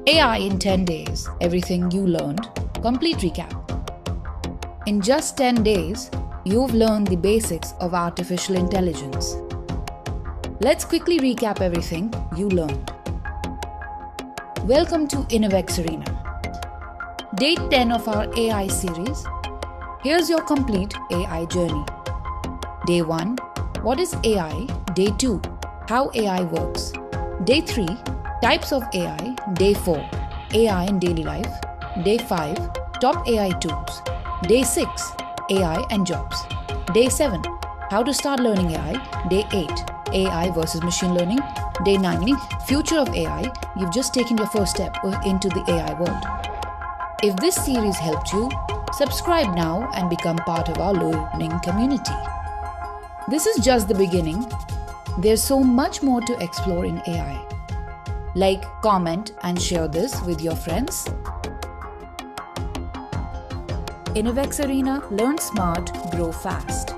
AI in 10 days, everything you learned, complete recap. In just 10 days, you've learned the basics of artificial intelligence. Let's quickly recap everything you learned. Welcome to Innovex Arena. Day 10 of our AI series. Here's your complete AI journey. Day 1. What is AI? Day 2. How AI works. Day 3. Types of AI. Day 4. AI in daily life. Day 5. Top AI tools. Day 6. AI and jobs. Day 7. How to start learning AI. Day 8. AI versus machine learning. Day 9. Future of AI. You've just taken your first step into the AI world. If this series helped you, subscribe now and become part of our learning community. This is just the beginning. There's so much more to explore in AI. Like, comment and share this with your friends. Innovex Arena, learn smart, grow fast.